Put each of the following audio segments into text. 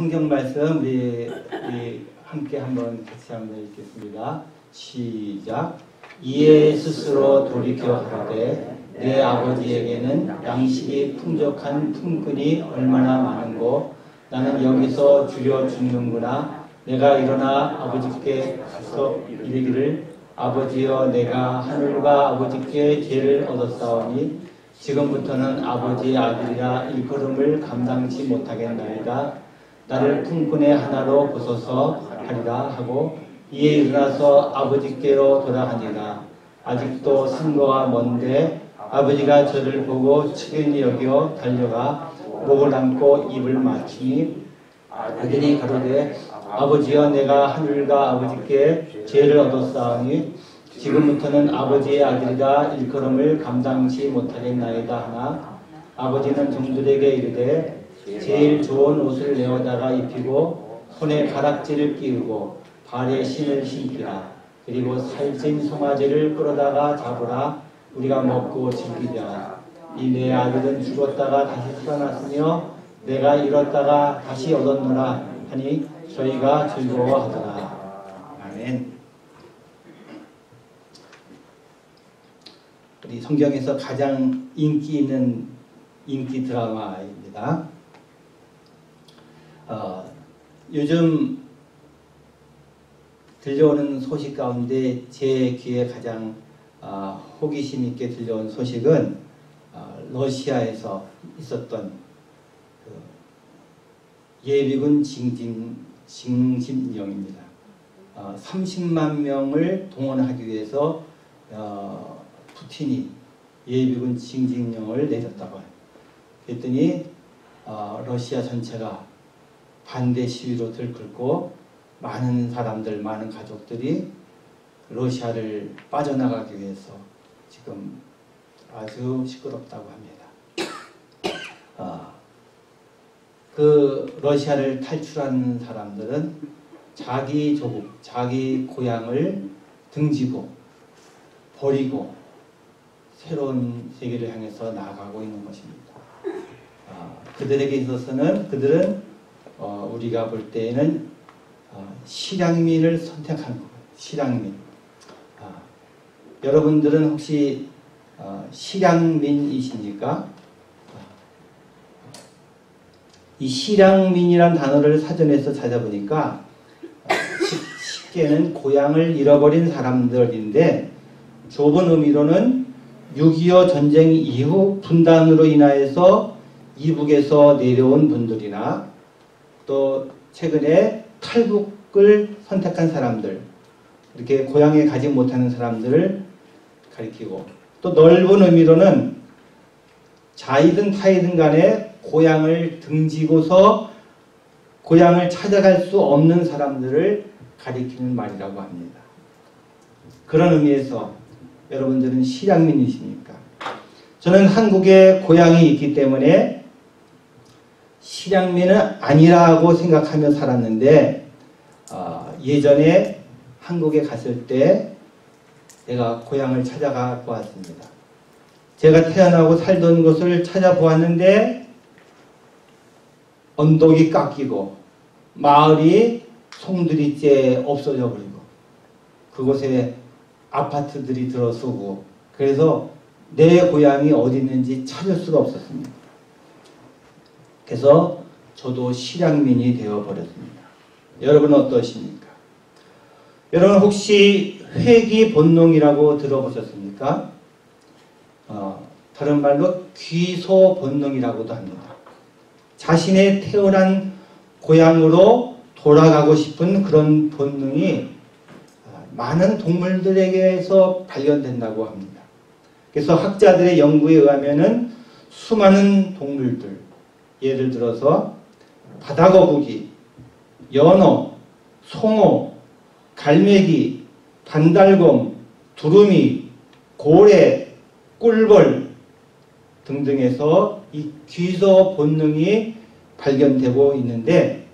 성경 말씀 우리 함께 한번 같이 한번 읽겠습니다. 시작. 이에 스스로 돌이켜 가되 내 아버지에게는 양식이 풍족한 품꾼이 얼마나 많은고 나는 여기서 주려 죽는구나. 내가 일어나 아버지께 가서 이르기를 아버지여 내가 하늘과 아버지께 죄를 얻었사오니 지금부터는 아버지의 아들이라 일컬음을 감당치 못하겠나이다. 나를 품꾼의 하나로 보소서 하리라 하고 이에 일어나서 아버지께로 돌아가니라. 아직도 승거가 먼데 아버지가 저를 보고 측은히 여겨 달려가 목을 안고 입을 맞추니 아들이 가로되 아버지여 내가 하늘과 아버지께 죄를 얻었사오니 지금부터는 아버지의 아들이라 일컬음을 감당치 못하겠나이다 하나 아버지는 종들에게 이르되 제일 좋은 옷을 내어다가 입히고 손에 가락지를 끼우고 발에 신을 신기라. 그리고 살찐 송아지를 끌어다가 잡으라. 우리가 먹고 즐기자. 이 내 아들은 죽었다가 다시 살아났으며 내가 잃었다가 다시 얻었노라 하니 저희가 즐거워하더라. 아멘. 우리 성경에서 가장 인기 있는 인기 드라마입니다. 요즘 들려오는 소식 가운데 제 귀에 가장 호기심 있게 들려온 소식은 러시아에서 있었던 예비군 징집령입니다. 30만 명을 동원하기 위해서 푸틴이 예비군 징집령을 내렸다고 해요. 그랬더니 러시아 전체가 반대 시위로 들끓고 많은 사람들, 많은 가족들이 러시아를 빠져나가기 위해서 지금 아주 시끄럽다고 합니다. 그 러시아를 탈출한 사람들은 자기 조국, 자기 고향을 등지고 버리고 새로운 세계를 향해서 나아가고 있는 것입니다. 그들에게 있어서는 그들은 우리가 볼 때에는 실향민을 선택한 거예요. 실향민. 여러분들은 혹시 실향민이십니까? 이 실향민이란 단어를 사전에서 찾아보니까 쉽게는 고향을 잃어버린 사람들인데 좁은 의미로는 6.25 전쟁 이후 분단으로 인하여서 이북에서 내려온 분들이나 또 최근에 탈북을 선택한 사람들, 이렇게 고향에 가지 못하는 사람들을 가리키고 또 넓은 의미로는 자이든 타이든 간에 고향을 등지고서 고향을 찾아갈 수 없는 사람들을 가리키는 말이라고 합니다. 그런 의미에서 여러분들은 실향민이십니까? 저는 한국에 고향이 있기 때문에 실향민은 아니라고 생각하며 살았는데 예전에 한국에 갔을 때 내가 고향을 찾아가 보았습니다. 제가 태어나고 살던 곳을 찾아보았는데 언덕이 깎이고 마을이 송두리째 없어져 버리고 그곳에 아파트들이 들어서고 그래서 내 고향이 어디 있는지 찾을 수가 없었습니다. 그래서 저도 실향민이 되어버렸습니다. 여러분은 어떠십니까? 여러분 혹시 회귀 본능이라고 들어보셨습니까? 다른 말로 귀소 본능이라고도 합니다. 자신의 태어난 고향으로 돌아가고 싶은 그런 본능이 많은 동물들에게서 발견된다고 합니다. 그래서 학자들의 연구에 의하면은 수많은 동물들, 예를 들어서 바다거북이, 연어, 송어, 갈매기, 반달곰, 두루미, 고래, 꿀벌 등등에서 이 귀소 본능이 발견되고 있는데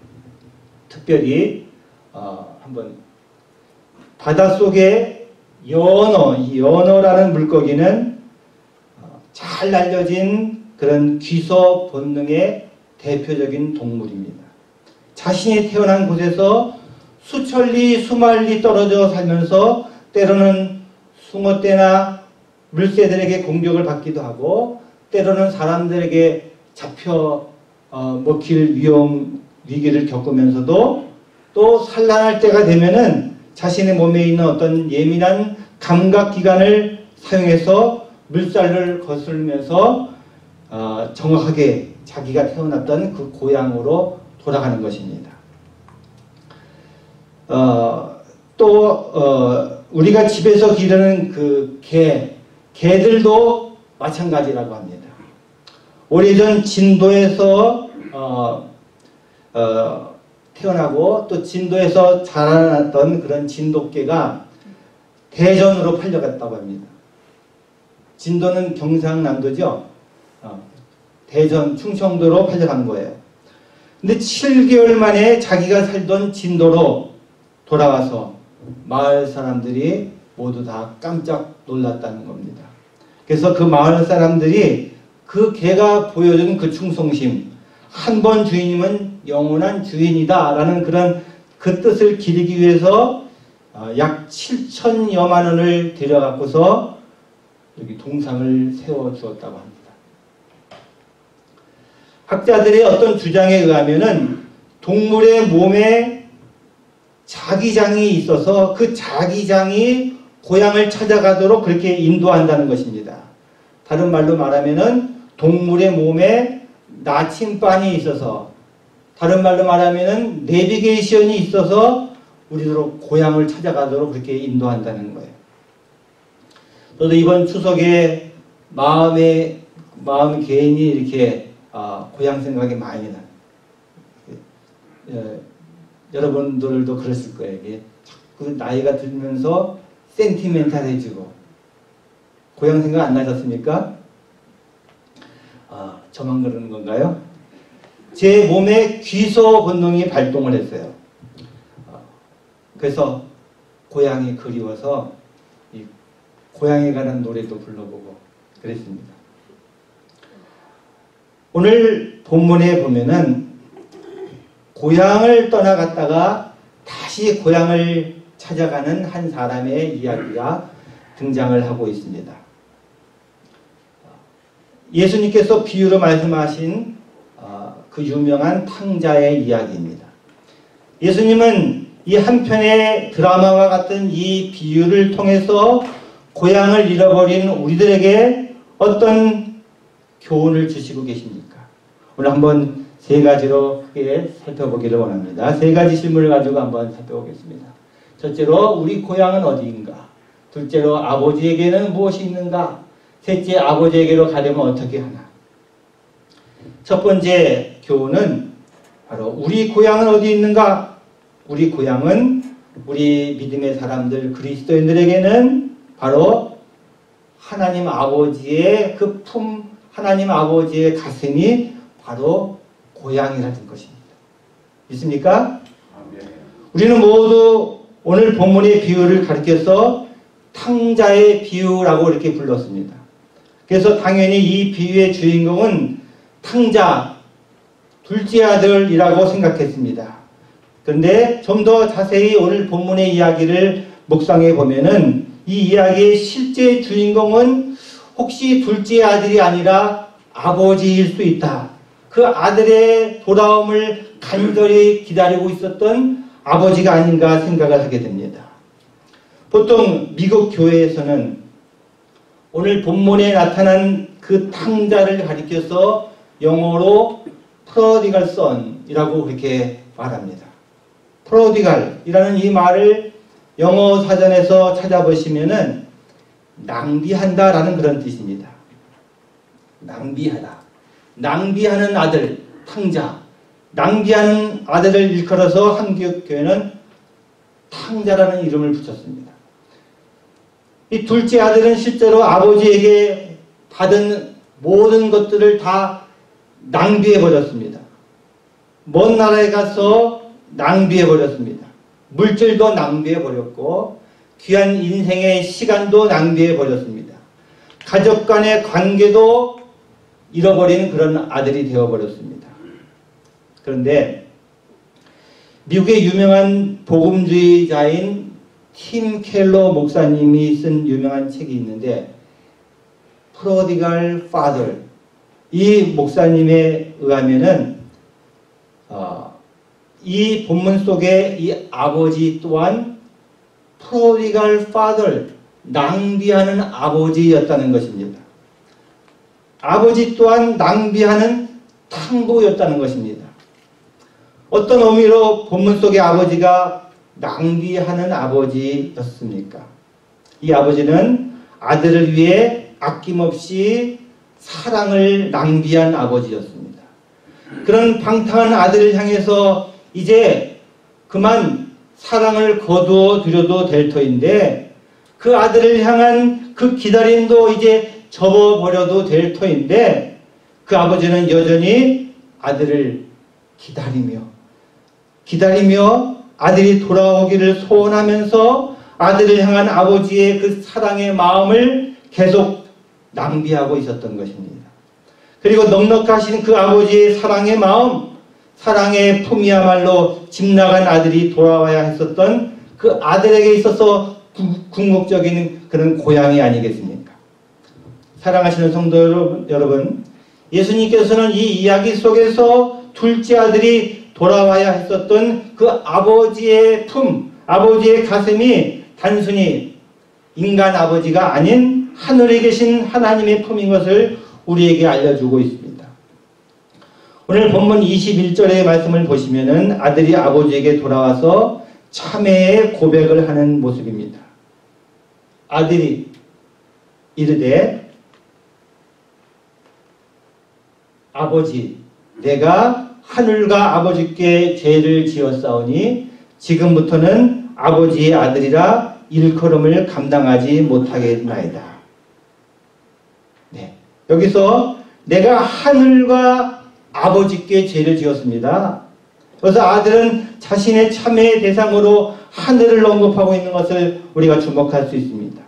특별히 한번 바닷속에 이 연어라는 물고기는 잘 알려진 그런 귀소 본능의 대표적인 동물입니다. 자신이 태어난 곳에서 수천리 수만리 떨어져 살면서 때로는 숭어떼나 물새들에게 공격을 받기도 하고 때로는 사람들에게 잡혀 먹힐 위기를 겪으면서도 또 산란할 때가 되면은 자신의 몸에 있는 어떤 예민한 감각기관을 사용해서 물살을 거스르면서 정확하게 자기가 태어났던 그 고향으로 돌아가는 것입니다. 우리가 집에서 기르는 그 개들도 마찬가지라고 합니다. 오래전 진도에서 태어나고 또 진도에서 자라났던 그런 진돗개가 대전으로 팔려갔다고 합니다. 진도는 경상남도죠. 대전, 충청도로 팔려간 거예요. 근데 7개월 만에 자기가 살던 진도로 돌아와서 마을 사람들이 모두 다 깜짝 놀랐다는 겁니다. 그래서 그 마을 사람들이 그 개가 보여준 그 충성심, 한 번 주인이면 영원한 주인이다 라는 그런 그 뜻을 기리기 위해서 약 7천여만 원을 들여갖고서 여기 동상을 세워주었다고 합니다. 학자들의 어떤 주장에 의하면은 동물의 몸에 자기장이 있어서 그 자기장이 고향을 찾아가도록 그렇게 인도한다는 것입니다. 다른 말로 말하면은 동물의 몸에 나침반이 있어서, 다른 말로 말하면은 내비게이션이 있어서 우리로 고향을 찾아가도록 그렇게 인도한다는 거예요. 저도 이번 추석에 마음이 괜히 이렇게 고향 생각이 많이 나요. 여러분들도 그랬을 거예요. 이게 자꾸 나이가 들면서 센티멘탈해지고 고향 생각 안 나셨습니까? 저만 그러는 건가요? 제 몸에 귀소 본능이 발동을 했어요. 그래서 고향이 그리워서 이 고향에 관한 노래도 불러보고 그랬습니다. 오늘 본문에 보면은 고향을 떠나갔다가 다시 고향을 찾아가는 한 사람의 이야기가 등장을 하고 있습니다. 예수님께서 비유로 말씀하신 그 유명한 탕자의 이야기입니다. 예수님은 이 한편의 드라마와 같은 이 비유를 통해서 고향을 잃어버린 우리들에게 어떤 교훈을 주시고 계십니까? 오늘 한번 세 가지로 크게 살펴보기를 원합니다. 세 가지 질문을 가지고 한번 살펴보겠습니다. 첫째로 우리 고향은 어디인가? 둘째로 아버지에게는 무엇이 있는가? 셋째, 아버지에게로 가려면 어떻게 하나? 첫 번째 교훈은 바로 우리 고향은 어디 있는가? 우리 고향은 우리 믿음의 사람들 그리스도인들에게는 바로 하나님 아버지의 그 하나님 아버지의 가슴이 바로 고향이라는 것입니다. 믿습니까? 우리는 모두 오늘 본문의 비유를 가리켜서 탕자의 비유라고 이렇게 불렀습니다. 그래서 당연히 이 비유의 주인공은 탕자, 둘째 아들이라고 생각했습니다. 그런데 좀 더 자세히 오늘 본문의 이야기를 묵상해 보면은 이 이야기의 실제 주인공은 혹시 둘째 아들이 아니라 아버지일 수 있다. 그 아들의 돌아옴을 간절히 기다리고 있었던 아버지가 아닌가 생각을 하게 됩니다. 보통 미국 교회에서는 오늘 본문에 나타난 그 탕자를 가리켜서 영어로 prodigal son이라고 그렇게 말합니다. prodigal이라는 이 말을 영어 사전에서 찾아보시면은 낭비한다라는 그런 뜻입니다. 낭비하다. 낭비하는 아들, 탕자. 낭비하는 아들을 일컬어서 한국 교회는 탕자라는 이름을 붙였습니다. 이 둘째 아들은 실제로 아버지에게 받은 모든 것들을 다 낭비해버렸습니다. 먼 나라에 가서 낭비해버렸습니다. 물질도 낭비해버렸고 귀한 인생의 시간도 낭비해버렸습니다. 가족 간의 관계도 잃어버린 그런 아들이 되어버렸습니다. 그런데 미국의 유명한 복음주의자인 팀 켈러 목사님이 쓴 유명한 책이 있는데 Prodigal Father, 이 목사님에 의하면은 이 본문 속에 이 아버지 또한 Prodigal Father, 낭비하는 아버지였다는 것입니다. 아버지 또한 낭비하는 탕보였다는 것입니다. 어떤 의미로 본문 속의 아버지가 낭비하는 아버지였습니까? 이 아버지는 아들을 위해 아낌없이 사랑을 낭비한 아버지였습니다. 그런 방탕한 아들을 향해서 이제 그만 사랑을 거두어 드려도 될 터인데 그 아들을 향한 그 기다림도 이제 접어버려도 될 터인데 그 아버지는 여전히 아들을 기다리며 아들이 돌아오기를 소원하면서 아들을 향한 아버지의 그 사랑의 마음을 계속 낭비하고 있었던 것입니다. 그리고 넉넉하신 그 아버지의 사랑의 마음, 사랑의 품이야말로 집 나간 아들이 돌아와야 했었던 그 아들에게 있어서 궁극적인 그런 고향이 아니겠습니까? 사랑하시는 성도 여러분, 예수님께서는 이 이야기 속에서 둘째 아들이 돌아와야 했었던 그 아버지의 품, 아버지의 가슴이 단순히 인간 아버지가 아닌 하늘에 계신 하나님의 품인 것을 우리에게 알려주고 있습니다. 오늘 본문 21절의 말씀을 보시면은 아들이 아버지에게 돌아와서 참회의 고백을 하는 모습입니다. 아들이 이르되 아버지, 내가 하늘과 아버지께 죄를 지었사오니 지금부터는 아버지의 아들이라 일컬음을 감당하지 못하겠나이다. 네, 여기서 내가 하늘과 아버지께 죄를 지었습니다. 그래서 아들은 자신의 참회의 대상으로 하늘을 언급하고 있는 것을 우리가 주목할 수 있습니다.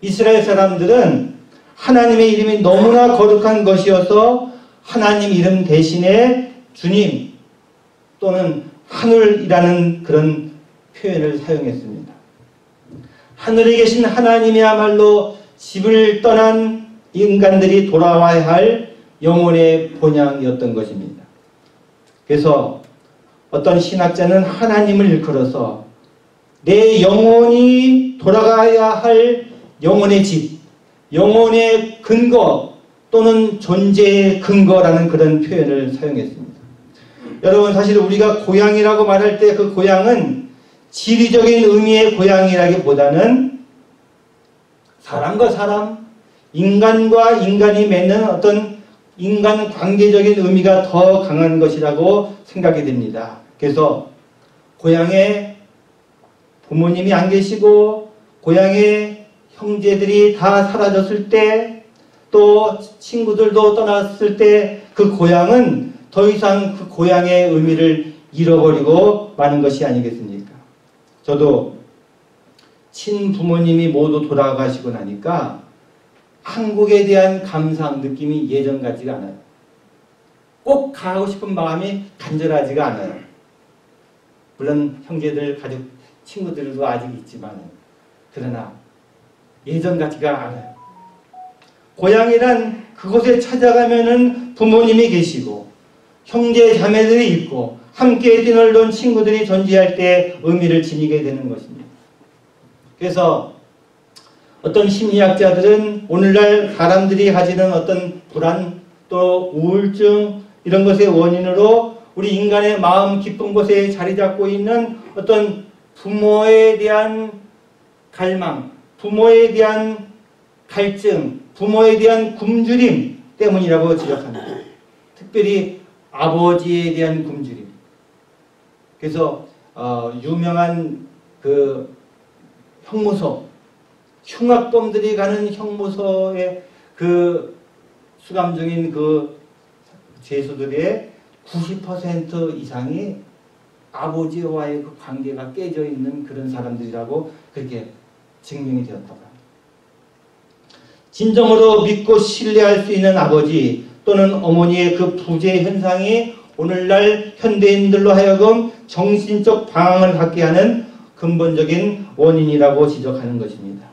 이스라엘 사람들은 하나님의 이름이 너무나 거룩한 것이어서 하나님 이름 대신에 주님 또는 하늘이라는 그런 표현을 사용했습니다. 하늘에 계신 하나님이야말로 집을 떠난 인간들이 돌아와야 할 영혼의 본향이었던 것입니다. 그래서 어떤 신학자는 하나님을 일컬어서 내 영혼이 돌아가야 할 영혼의 집, 영혼의 근거 또는 존재의 근거라는 그런 표현을 사용했습니다. 여러분, 사실 우리가 고향이라고 말할 때 그 고향은 지리적인 의미의 고향이라기보다는 사람과 사람, 인간과 인간이 맺는 어떤 인간 관계적인 의미가 더 강한 것이라고 생각이 됩니다. 그래서 고향에 부모님이 안 계시고 고향에 형제들이 다 사라졌을 때 또 친구들도 떠났을 때 그 고향은 더 이상 그 고향의 의미를 잃어버리고 마는 것이 아니겠습니까? 저도 친부모님이 모두 돌아가시고 나니까 한국에 대한 감상 느낌이 예전 같지가 않아요. 꼭 가고 싶은 마음이 간절하지가 않아요. 물론 형제들, 가족, 친구들도 아직 있지만 그러나 예전 같지가 않아요. 고향이란 그곳에 찾아가면은 부모님이 계시고 형제 자매들이 있고 함께 뛰놀던 친구들이 존재할 때 의미를 지니게 되는 것입니다. 그래서 어떤 심리학자들은 오늘날 사람들이 가지는 어떤 불안 또 우울증 이런 것의 원인으로 우리 인간의 마음 깊은 곳에 자리 잡고 있는 어떤 부모에 대한 갈망, 부모에 대한 갈증, 부모에 대한 굶주림 때문이라고 지적합니다. 특별히 아버지에 대한 굶주림. 그래서 유명한 그 형무소, 흉악범들이 가는 형무소의 그 수감 중인 그 죄수들의 90% 이상이 아버지와의 그 관계가 깨져 있는 그런 사람들이라고 그렇게 증명이 되었다고 합니다. 진정으로 믿고 신뢰할 수 있는 아버지 또는 어머니의 그 부재 현상이 오늘날 현대인들로 하여금 정신적 방황을 갖게 하는 근본적인 원인이라고 지적하는 것입니다.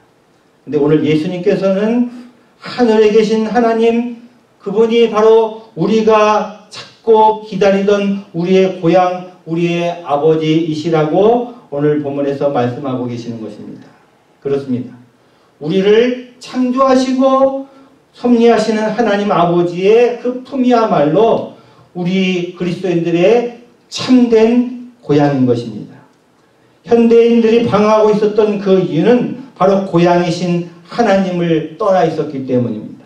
근데 오늘 예수님께서는 하늘에 계신 하나님, 그분이 바로 우리가 찾고 기다리던 우리의 고향, 우리의 아버지이시라고 오늘 본문에서 말씀하고 계시는 것입니다. 그렇습니다. 우리를 창조하시고 섭리하시는 하나님 아버지의 그 품이야말로 우리 그리스도인들의 참된 고향인 것입니다. 현대인들이 방황하고 있었던 그 이유는 바로 고향이신 하나님을 떠나 있었기 때문입니다.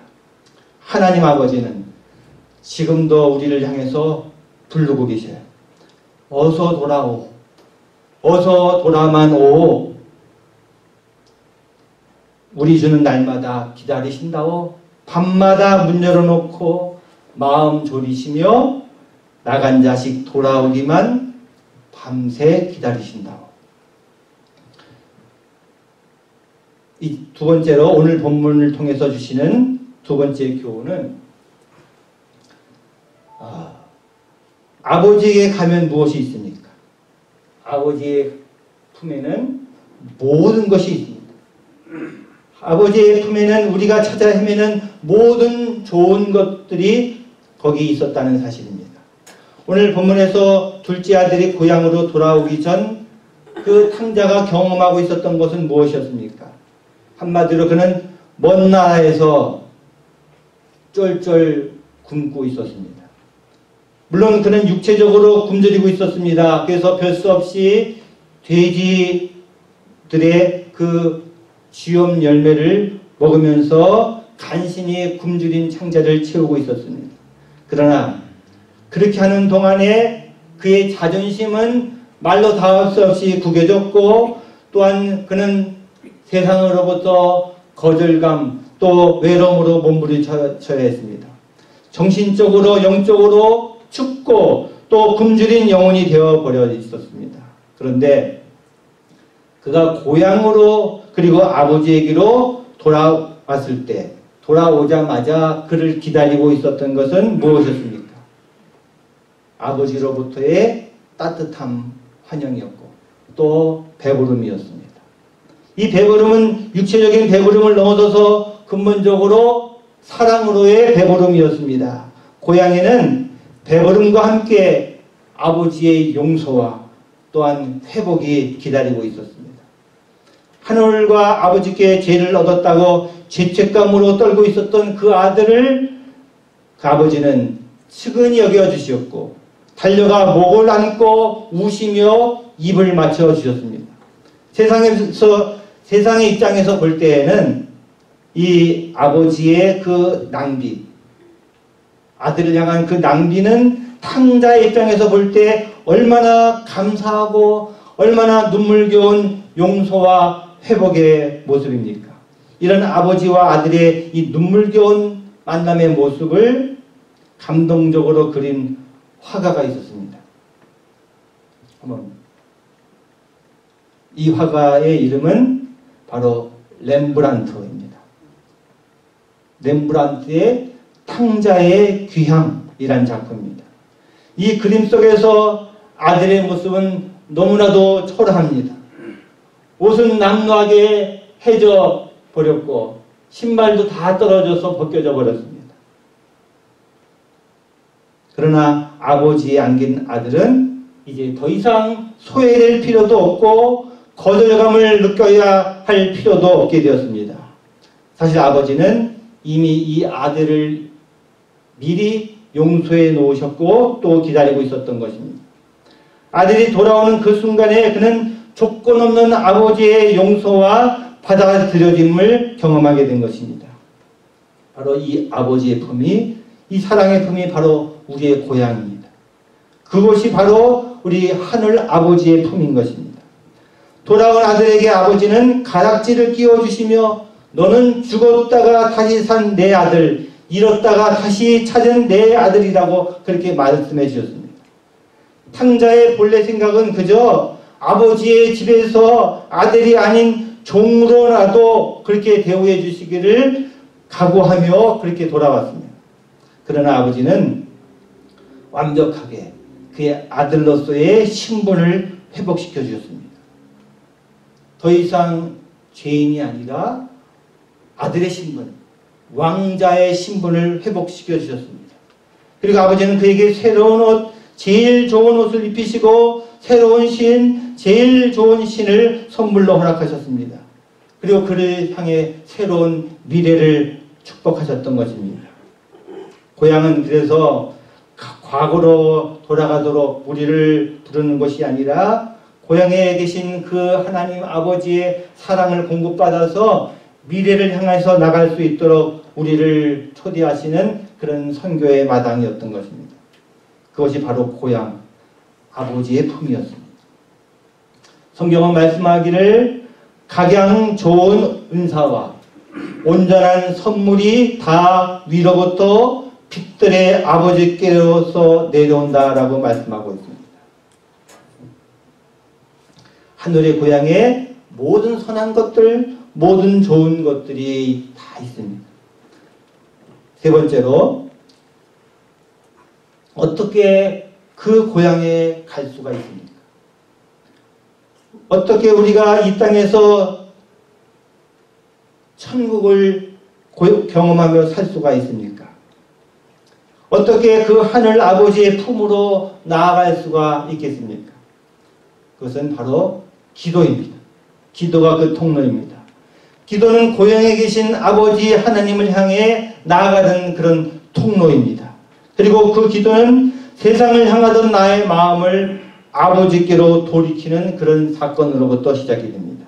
하나님 아버지는 지금도 우리를 향해서 부르고 계셔요. 어서 돌아오. 어서 돌아만 오. 우리 주는 날마다 기다리신다오. 밤마다 문 열어놓고 마음 졸이시며 나간 자식 돌아오기만 밤새 기다리신다오. 이 두 번째로 오늘 본문을 통해서 주시는 두 번째 교훈은 아버지에게 가면 무엇이 있습니까? 아버지의 품에는 모든 것이 있습니다. 아버지의 품에는 우리가 찾아 헤매는 모든 좋은 것들이 거기 있었다는 사실입니다. 오늘 본문에서 둘째 아들이 고향으로 돌아오기 전 그 탕자가 경험하고 있었던 것은 무엇이었습니까? 한마디로 그는 먼 나라에서 쫄쫄 굶고 있었습니다. 물론 그는 육체적으로 굶주리고 있었습니다. 그래서 별 수 없이 돼지들의 그 쥐염 열매를 먹으면서 간신히 굶주린 창자를 채우고 있었습니다. 그러나 그렇게 하는 동안에 그의 자존심은 말로 닿을 수 없이 구겨졌고, 또한 그는 세상으로부터 거절감 또 외로움으로 몸부림쳐야 했습니다. 정신적으로 영적으로 춥고 또 굶주린 영혼이 되어버려 있었습니다. 그런데 그가 고향으로 그리고 아버지에게로 돌아왔을 때, 돌아오자마자 그를 기다리고 있었던 것은 무엇이었습니까? 아버지로부터의 따뜻함, 환영이었고 또 배부름이었습니다. 이 배부름은 육체적인 배부름을 넘어서서 근본적으로 사랑으로의 배부름이었습니다. 고향에는 배부름과 함께 아버지의 용서와 또한 회복이 기다리고 있었습니다. 하늘과 아버지께 죄를 얻었다고 죄책감으로 떨고 있었던 그 아들을 그 아버지는 측은히 여겨주셨고 달려가 목을 안고 우시며 입을 맞춰 주셨습니다. 세상의 입장에서 볼 때에는 이 아버지의 그 낭비, 아들을 향한 그 낭비는 탕자의 입장에서 볼 때 얼마나 감사하고 얼마나 눈물겨운 용서와 회복의 모습입니까? 이런 아버지와 아들의 이 눈물겨운 만남의 모습을 감동적으로 그린 화가가 있었습니다. 이 화가의 이름은 바로 렘브란트입니다. 렘브란트의 탕자의 귀향이란 작품입니다. 이 그림 속에서 아들의 모습은 너무나도 초라합니다. 옷은 남루하게 해져 버렸고 신발도 다 떨어져서 벗겨져 버렸습니다. 그러나 아버지의 안긴 아들은 이제 더 이상 소외될 필요도 없고 거절감을 느껴야 할 필요도 없게 되었습니다. 사실 아버지는 이미 이 아들을 미리 용서해 놓으셨고 또 기다리고 있었던 것입니다. 아들이 돌아오는 그 순간에 그는 조건 없는 아버지의 용서와 받아들여짐을 경험하게 된 것입니다. 바로 이 아버지의 품이, 이 사랑의 품이 바로 우리의 고향입니다. 그것이 바로 우리 하늘 아버지의 품인 것입니다. 돌아온 아들에게 아버지는 가락지를 끼워주시며 너는 죽었다가 다시 산 내 아들, 잃었다가 다시 찾은 내 아들이라고 그렇게 말씀해 주셨습니다. 탕자의 본래 생각은 그저 아버지의 집에서 아들이 아닌 종으로라도 그렇게 대우해 주시기를 각오하며 그렇게 돌아왔습니다. 그러나 아버지는 완벽하게 그의 아들로서의 신분을 회복시켜 주셨습니다. 더 이상 죄인이 아니라 아들의 신분, 왕자의 신분을 회복시켜 주셨습니다. 그리고 아버지는 그에게 새로운 옷, 제일 좋은 옷을 입히시고 새로운 신, 제일 좋은 신을 선물로 허락하셨습니다. 그리고 그를 향해 새로운 미래를 축복하셨던 것입니다. 고향은 그래서 과거로 돌아가도록 우리를 부르는 것이 아니라 고향에 계신 그 하나님 아버지의 사랑을 공급받아서 미래를 향해서 나갈 수 있도록 우리를 초대하시는 그런 선교의 마당이었던 것입니다. 그것이 바로 고향, 아버지의 품이었습니다. 성경은 말씀하기를 각양 좋은 은사와 온전한 선물이 다 위로부터 빛들의 아버지께로서 내려온다라고 말씀하고 있습니다. 하늘의 고향에 모든 선한 것들, 모든 좋은 것들이 다 있습니다. 세 번째로, 어떻게 그 고향에 갈 수가 있습니까? 어떻게 우리가 이 땅에서 천국을 경험하며 살 수가 있습니까? 어떻게 그 하늘 아버지의 품으로 나아갈 수가 있겠습니까? 그것은 바로 기도입니다. 기도가 그 통로입니다. 기도는 고향에 계신 아버지 하나님을 향해 나아가는 그런 통로입니다. 그리고 그 기도는 세상을 향하던 나의 마음을 아버지께로 돌이키는 그런 사건으로부터 시작이 됩니다.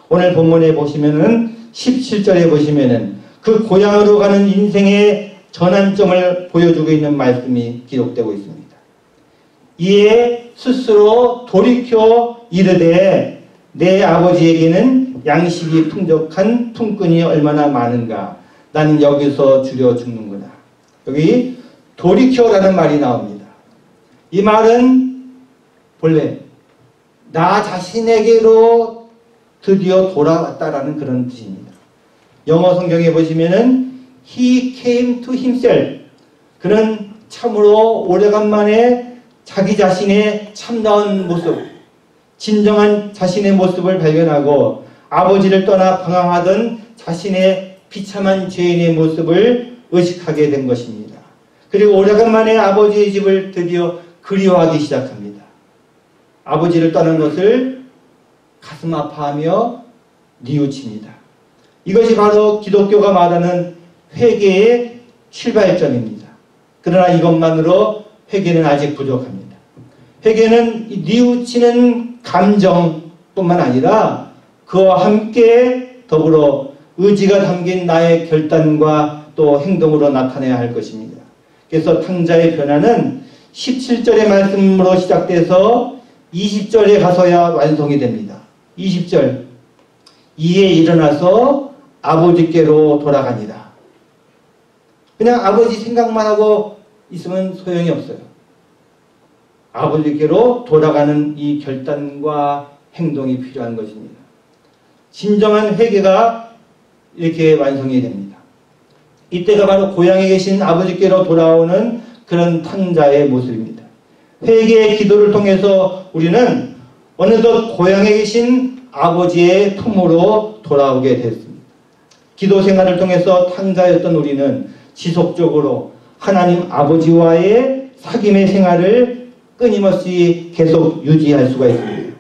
오늘 본문에 보시면은 17절에 보시면은 그 고향으로 가는 인생의 전환점을 보여주고 있는 말씀이 기록되고 있습니다. 이에 스스로 돌이켜 이르되 내 아버지에게는 양식이 풍족한 품꾼이 얼마나 많은가. 나는 여기서 줄여 죽는구나. 여기 돌이켜라는 말이 나옵니다. 이 말은 본래 나 자신에게로 드디어 돌아왔다라는 그런 뜻입니다. 영어 성경에 보시면은 He came to himself. 그는 참으로 오래간만에 자기 자신의 참다운 모습, 진정한 자신의 모습을 발견하고 아버지를 떠나 방황하던 자신의 비참한 죄인의 모습을 의식하게 된 것입니다. 그리고 오래간만에 아버지의 집을 드디어 그리워하기 시작합니다. 아버지를 떠난 것을 가슴 아파하며 뉘우칩니다. 이것이 바로 기독교가 말하는 회개의 출발점입니다. 그러나 이것만으로 회개는 아직 부족합니다. 회개는 뉘우치는 감정뿐만 아니라 그와 함께 더불어 의지가 담긴 나의 결단과 또 행동으로 나타내야 할 것입니다. 그래서 탕자의 변화는 17절의 말씀으로 시작돼서 20절에 가서야 완성이 됩니다. 20절, 이에 일어나서 아버지께로 돌아가니라. 그냥 아버지 생각만 하고 있으면 소용이 없어요. 아버지께로 돌아가는 이 결단과 행동이 필요한 것입니다. 진정한 회개가 이렇게 완성이 됩니다. 이때가 바로 고향에 계신 아버지께로 돌아오는 그런 탕자의 모습입니다. 회개의 기도를 통해서 우리는 어느덧 고향에 계신 아버지의 품으로 돌아오게 됐습니다. 기도 생활을 통해서 탕자였던 우리는 지속적으로 하나님 아버지와의 사귐의 생활을 끊임없이 계속 유지할 수가 있습니다.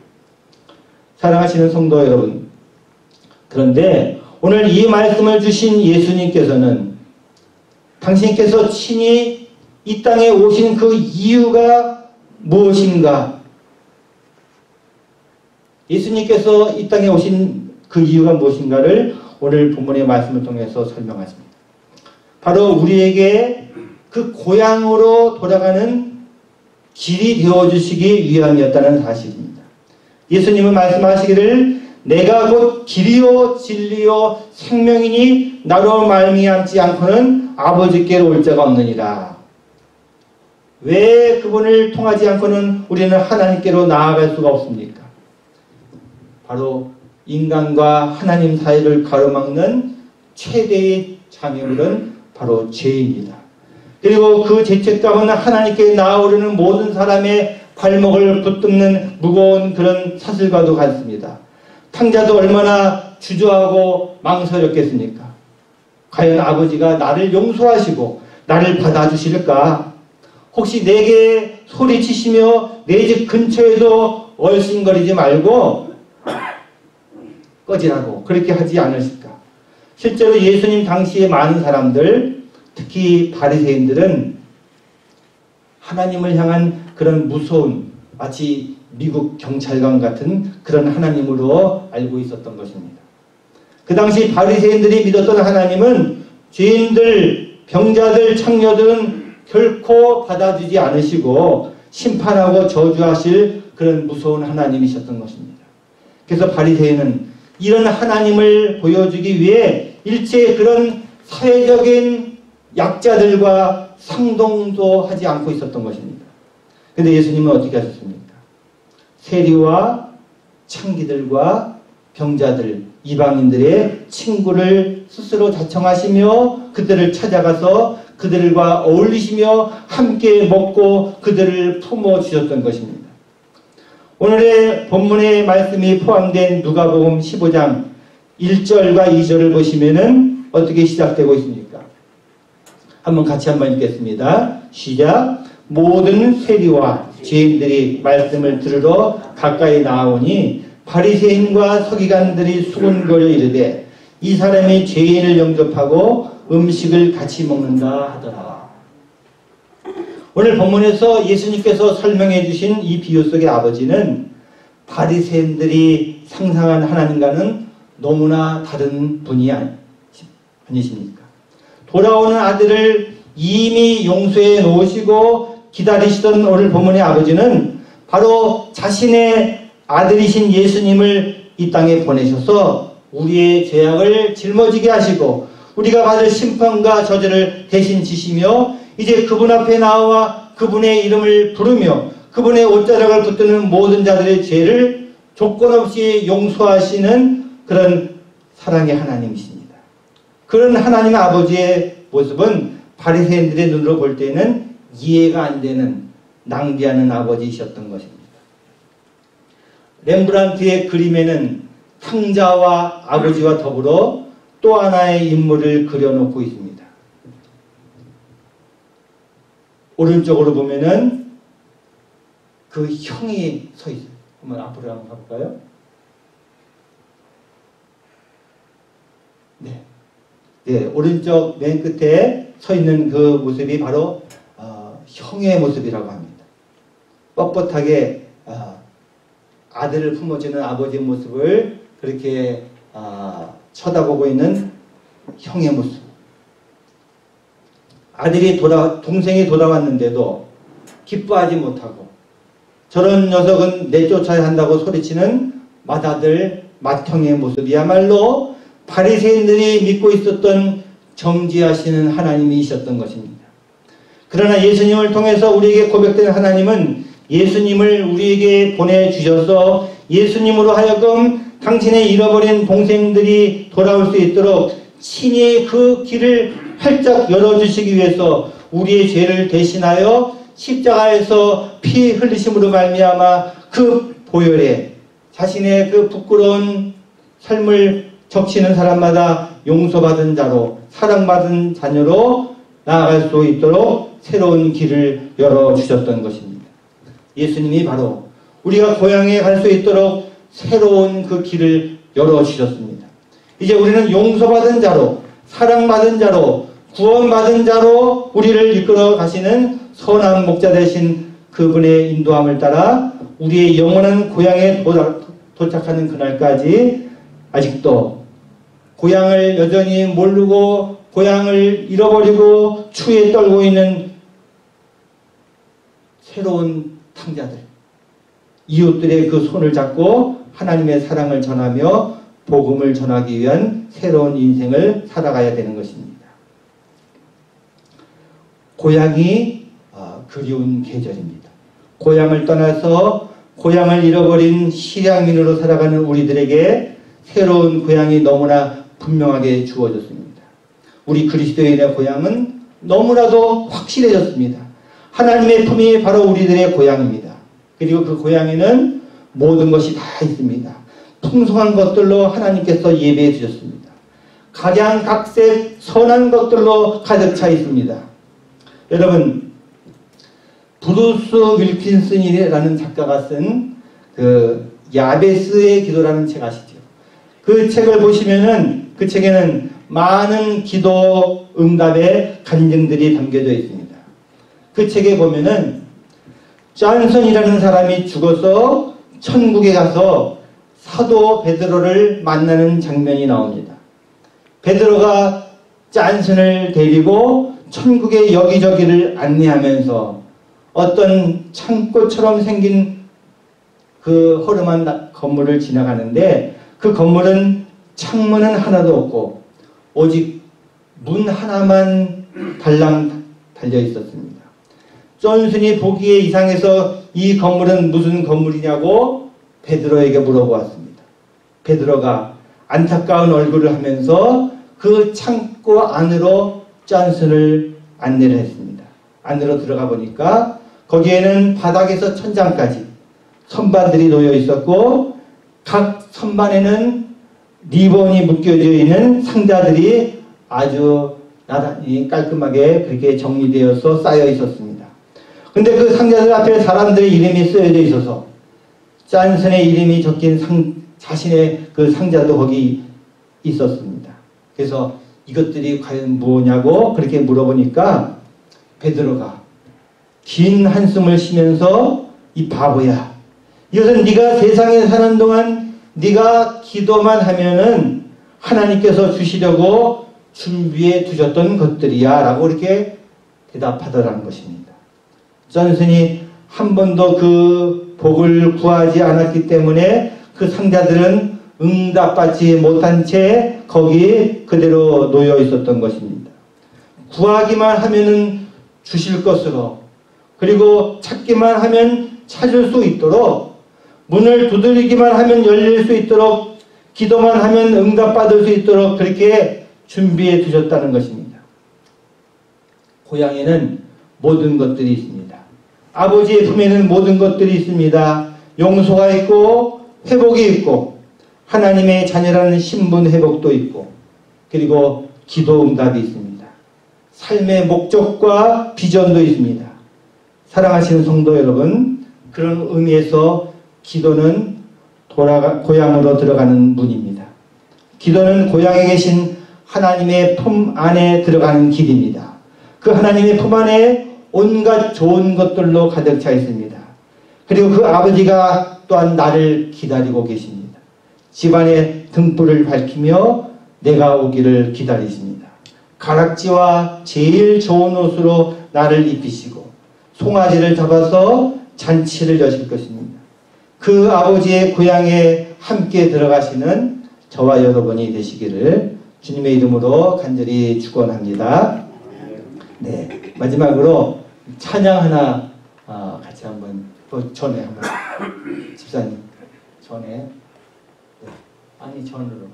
사랑하시는 성도 여러분, 그런데 오늘 이 말씀을 주신 예수님께서는 당신께서 친히 이 땅에 오신 그 이유가 무엇인가? 예수님께서 이 땅에 오신 그 이유가 무엇인가를 오늘 본문의 말씀을 통해서 설명하십니다. 바로 우리에게 그 고향으로 돌아가는 길이 되어주시기 위함이었다는 사실입니다. 예수님은 말씀하시기를 내가 곧 길이요 진리요 생명이니 나로 말미암지 않고는 아버지께로 올 자가 없느니라. 왜 그분을 통하지 않고는 우리는 하나님께로 나아갈 수가 없습니까? 바로 인간과 하나님 사이를 가로막는 최대의 장애물은 바로 죄입니다. 그리고 그 죄책감은 하나님께 나아오려는 모든 사람의 발목을 붙듭는 무거운 그런 사슬과도 같습니다. 탕자도 얼마나 주저하고 망설였겠습니까? 과연 아버지가 나를 용서하시고 나를 받아주실까? 혹시 내게 소리치시며 내 집 근처에도 얼씬거리지 말고 꺼지라고 그렇게 하지 않으실까? 실제로 예수님 당시에 많은 사람들, 특히 바리새인들은 하나님을 향한 그런 무서운, 마치 미국 경찰관 같은 그런 하나님으로 알고 있었던 것입니다. 그 당시 바리새인들이 믿었던 하나님은 죄인들, 병자들, 창녀들은 결코 받아주지 않으시고 심판하고 저주하실 그런 무서운 하나님이셨던 것입니다. 그래서 바리새인은 이런 하나님을 보여주기 위해 일체의 그런 사회적인 약자들과 상동도 하지 않고 있었던 것입니다. 그런데 예수님은 어떻게 하셨습니까? 세리와 창기들과 병자들, 이방인들의 친구를 스스로 자청하시며 그들을 찾아가서 그들과 어울리시며 함께 먹고 그들을 품어주셨던 것입니다. 오늘의 본문의 말씀이 포함된 누가복음 15장 1절과 2절을 보시면은 어떻게 시작되고 있습니까? 한번 같이 한번 읽겠습니다. 시작. 모든 세리와 죄인들이 말씀을 들으러 가까이 나오니 바리새인과 서기관들이 수군거려 이르되 이 사람이 죄인을 영접하고 음식을 같이 먹는다 하더라. 오늘 본문에서 예수님께서 설명해 주신 이 비유 속의 아버지는 바리새인들이 상상한 하나님과는 너무나 다른 분이 아니십니까? 돌아오는 아들을 이미 용서해 놓으시고 기다리시던 오늘 본문의 아버지는 바로 자신의 아들이신 예수님을 이 땅에 보내셔서 우리의 죄악을 짊어지게 하시고 우리가 받을 심판과 저주를 대신 지시며 이제 그분 앞에 나와 그분의 이름을 부르며 그분의 옷자락을 붙드는 모든 자들의 죄를 조건 없이 용서하시는 그런 사랑의 하나님이십니다. 그런 하나님 아버지의 모습은 바리새인들의 눈으로 볼 때는 이해가 안 되는 낭비하는 아버지이셨던 것입니다. 렘브란트의 그림에는 탕자와 아버지와 더불어 또 하나의 인물을 그려놓고 있습니다. 오른쪽으로 보면은 그 형이 서 있어요. 한번 앞으로 한번 가볼까요? 네. 네, 오른쪽 맨 끝에 서 있는 그 모습이 바로 형의 모습이라고 합니다. 뻣뻣하게 아들을 품어주는 아버지의 모습을 그렇게 쳐다보고 있는 형의 모습. 동생이 돌아왔는데도 기뻐하지 못하고 저런 녀석은 내쫓아야 한다고 소리치는 맏아들, 맏형의 모습이야말로 바리새인들이 믿고 있었던 정죄하시는 하나님이셨던 것입니다. 그러나 예수님을 통해서 우리에게 고백된 하나님은 예수님을 우리에게 보내주셔서 예수님으로 하여금 당신의 잃어버린 동생들이 돌아올 수 있도록 친히 그 길을 활짝 열어주시기 위해서 우리의 죄를 대신하여 십자가에서 피 흘리심으로 말미암아 그 보혈에 자신의 그 부끄러운 삶을 적시는 사람마다 용서받은 자로 사랑받은 자녀로 나아갈 수 있도록 새로운 길을 열어주셨던 것입니다. 예수님이 바로 우리가 고향에 갈 수 있도록 새로운 그 길을 열어주셨습니다. 이제 우리는 용서받은 자로 사랑받은 자로 구원받은 자로 우리를 이끌어 가시는 선한 목자 되신 그분의 인도함을 따라 우리의 영원한 고향에 도착하는 그날까지 아직도 고향을 여전히 모르고 고향을 잃어버리고 추위에 떨고 있는 새로운 탕자들, 이웃들의 그 손을 잡고 하나님의 사랑을 전하며 복음을 전하기 위한 새로운 인생을 살아가야 되는 것입니다. 고향이 그리운 계절입니다. 고향을 떠나서 고향을 잃어버린 실향민으로 살아가는 우리들에게 새로운 고향이 너무나 분명하게 주어졌습니다. 우리 그리스도인의 고향은 너무나도 확실해졌습니다. 하나님의 품이 바로 우리들의 고향입니다. 그리고 그 고향에는 모든 것이 다 있습니다. 풍성한 것들로 하나님께서 예배해 주셨습니다. 각양각색 선한 것들로 가득 차 있습니다. 여러분, 브루스 윌킨슨이라는 작가가 쓴 그 야베스의 기도라는 책 아시죠? 그 책을 보시면은 그 책에는 많은 기도 응답의 간증들이 담겨져 있습니다. 그 책에 보면은 존슨이라는 사람이 죽어서 천국에 가서 사도 베드로를 만나는 장면이 나옵니다. 베드로가 존슨을 데리고 천국의 여기저기를 안내하면서 어떤 창고처럼 생긴 그 허름한 건물을 지나가는데 그 건물은 창문은 하나도 없고 오직 문 하나만 달랑 달려 있었습니다. 존슨이 보기에 이상해서 이 건물은 무슨 건물이냐고 베드로에게 물어보았습니다. 베드로가 안타까운 얼굴을 하면서 그 창고 안으로 존슨을 안내를 했습니다. 안으로 들어가 보니까 거기에는 바닥에서 천장까지 선반들이 놓여 있었고 각 선반에는 리본이 묶여져 있는 상자들이 아주 나란히 깔끔하게 그렇게 정리되어서 쌓여 있었습니다. 근데 그 상자들 앞에 사람들의 이름이 쓰여져 있어서 존슨의 이름이 적힌 자신의 그 상자도 거기 있었습니다. 그래서 이것들이 과연 뭐냐고 그렇게 물어보니까 베드로가 긴 한숨을 쉬면서 이 바보야, 이것은 네가 세상에 사는 동안 네가 기도만 하면은 하나님께서 주시려고 준비해 두셨던 것들이야 라고 이렇게 대답하더라는 것입니다. 존슨이 한 번도 그 복을 구하지 않았기 때문에 그 상자들은 응답받지 못한 채 거기 그대로 놓여 있었던 것입니다. 구하기만 하면은 주실 것으로, 그리고 찾기만 하면 찾을 수 있도록, 문을 두드리기만 하면 열릴 수 있도록, 기도만 하면 응답받을 수 있도록 그렇게 준비해 두셨다는 것입니다. 고향에는 모든 것들이 있습니다. 아버지의 품에는 모든 것들이 있습니다. 용서가 있고 회복이 있고 하나님의 자녀라는 신분 회복도 있고 그리고 기도 응답이 있습니다. 삶의 목적과 비전도 있습니다. 사랑하시는 성도 여러분, 그런 의미에서 기도는 고향으로 들어가는 문입니다. 기도는 고향에 계신 하나님의 품 안에 들어가는 길입니다. 그 하나님의 품 안에 온갖 좋은 것들로 가득 차 있습니다. 그리고 그 아버지가 또한 나를 기다리고 계십니다. 집안의 등불을 밝히며 내가 오기를 기다리십니다. 가락지와 제일 좋은 옷으로 나를 입히시고 송아지를 잡아서 잔치를 여실 것입니다. 그 아버지의 고향에 함께 들어가시는 저와 여러분이 되시기를 주님의 이름으로 간절히 축원합니다. 네, 마지막으로 찬양 하나 같이 한번 또 전에 한번 집사님 전에 네. 아니 전으로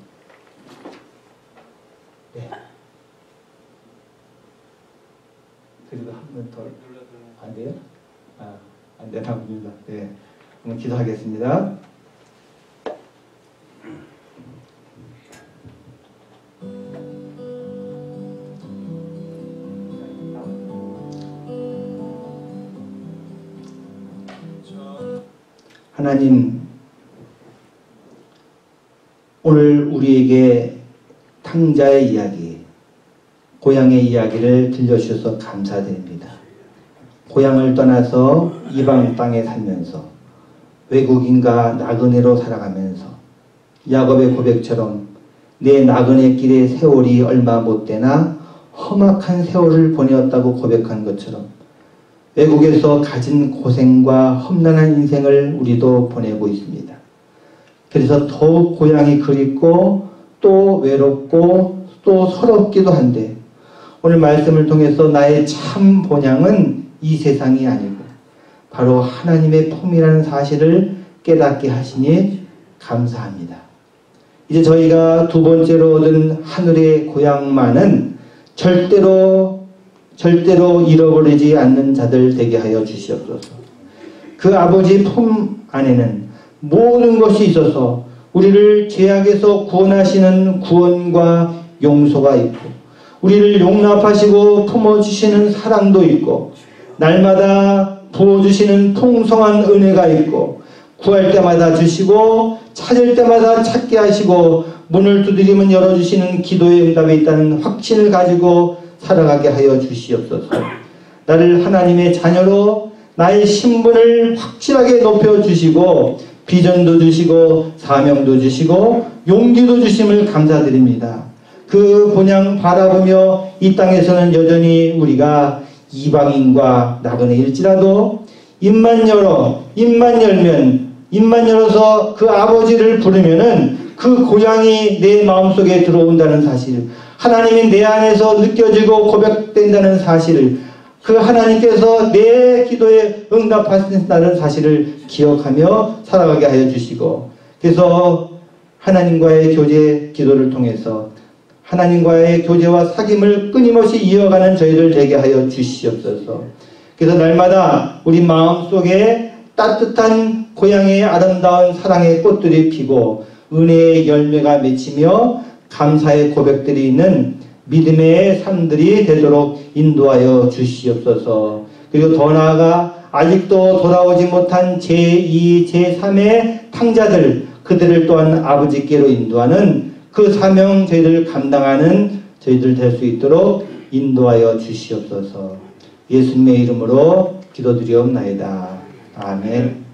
네. 그리고 한 번 더 안 돼요? 안 되나 봅니다. 네, 한번 기도하겠습니다. 하나님, 오늘 우리에게 탕자의 이야기, 고향의 이야기를 들려주셔서 감사드립니다. 고향을 떠나서 이방 땅에 살면서 외국인과 나그네로 살아가면서 야곱의 고백처럼 내 나그네 길의 세월이 얼마 못 되나 험악한 세월을 보내었다고 고백한 것처럼 외국에서 가진 고생과 험난한 인생을 우리도 보내고 있습니다. 그래서 더욱 고향이 그립고 또 외롭고 또 서럽기도 한데 오늘 말씀을 통해서 나의 참 본향은 이 세상이 아니고 바로 하나님의 품이라는 사실을 깨닫게 하시니 감사합니다. 이제 저희가 두 번째로 얻은 하늘의 고향만은 절대로 절대로 잃어버리지 않는 자들 되게 하여 주시옵소서. 그 아버지 품 안에는 모든 것이 있어서 우리를 죄악에서 구원하시는 구원과 용서가 있고, 우리를 용납하시고 품어주시는 사랑도 있고, 날마다 부어주시는 풍성한 은혜가 있고, 구할 때마다 주시고 찾을 때마다 찾게 하시고 문을 두드리면 열어주시는 기도의 응답이 있다는 확신을 가지고 살아가게 하여 주시옵소서. 나를 하나님의 자녀로 나의 신분을 확실하게 높여주시고 비전도 주시고 사명도 주시고 용기도 주심을 감사드립니다. 그 본향 바라보며 이 땅에서는 여전히 우리가 이방인과 나그네일지라도 입만 열어서 그 아버지를 부르면은 그 고향이 내 마음속에 들어온다는 사실, 하나님이 내 안에서 느껴지고 고백된다는 사실을, 그 하나님께서 내 기도에 응답하신다는 사실을 기억하며 살아가게 하여 주시고, 그래서 하나님과의 교제 기도를 통해서 하나님과의 교제와 사귐을 끊임없이 이어가는 저희들 되게 하여 주시옵소서. 그래서 날마다 우리 마음속에 따뜻한 고향의 아름다운 사랑의 꽃들이 피고 은혜의 열매가 맺히며 감사의 고백들이 있는 믿음의 삶들이 되도록 인도하여 주시옵소서. 그리고 더 나아가 아직도 돌아오지 못한 제2, 제3의 탕자들, 그들을 또한 아버지께로 인도하는 그 사명 저희들 감당하는 저희들 될 수 있도록 인도하여 주시옵소서. 예수님의 이름으로 기도드리옵나이다. 아멘.